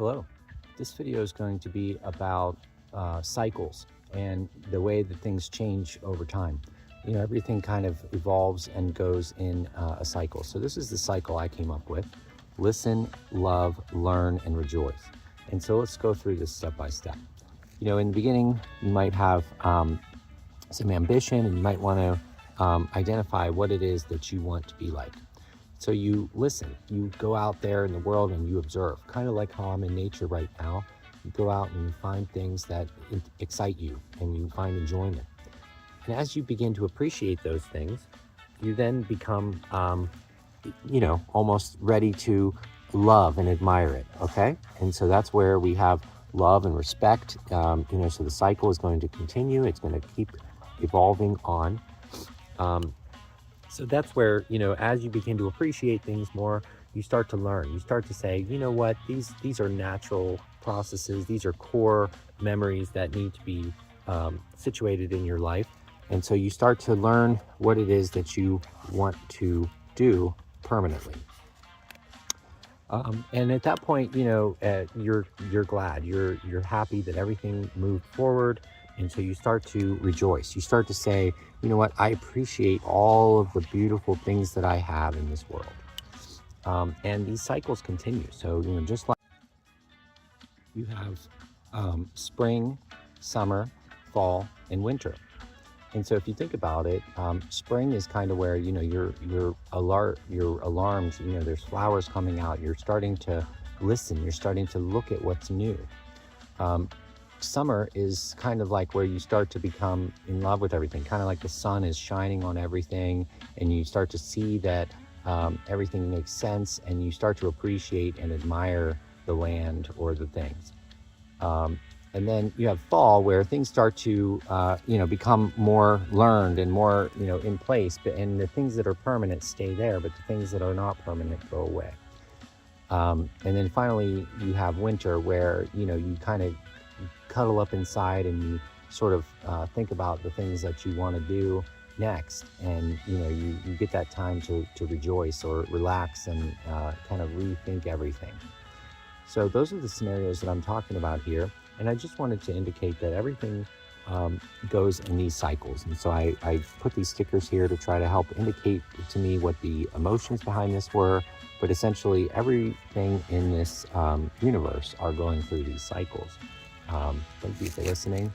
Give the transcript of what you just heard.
Hello. This video is going to be about cycles and the way that things change over time. You know, everything kind of evolves and goes in a cycle. So this is the cycle I came up with. Listen, love, learn, and rejoice. And so let's go through this step by step. You know, in the beginning, you might have some ambition and you might want to identify what it is that you want to be like. So you listen, you go out there in the world and you observe, kind of like how I'm in nature right now. You go out and you find things that excite you and you find enjoyment. And as you begin to appreciate those things, you then become, almost ready to love and admire it, okay? And so that's where we have love and respect, so the cycle is going to continue. It's going to keep evolving on. So that's where, as you begin to appreciate things more, you start to learn. You start to say, you know what, these are natural processes. These are core memories that need to be situated in your life. And so you start to learn what it is that you want to do permanently. And at that point, you're glad, you're happy that everything moved forward. And so you start to rejoice. You start to say, you know what, I appreciate all of the beautiful things that I have in this world. And these cycles continue. So, just like you have spring, summer, fall, and winter. And so if you think about it, spring is kind of where, you're alarmed, there's flowers coming out. You're starting to listen. You're starting to look at what's new. Summer is kind of like where you start to become in love with everything, kind of like the sun is shining on everything and you start to see that everything makes sense and you start to appreciate and admire the land or the things. And then you have fall where things start to, become more learned and more, in place, and the things that are permanent stay there, but the things that are not permanent go away. And then finally you have winter where, you kind of cuddle up inside and you sort of think about the things that you want to do next, and you get that time to rejoice or relax and kind of rethink everything. So those are the scenarios that I'm talking about here, and I just wanted to indicate that everything goes in these cycles. And so I put these stickers here to try to help indicate to me what the emotions behind this were, but essentially everything in this universe are going through these cycles. Thank you for listening.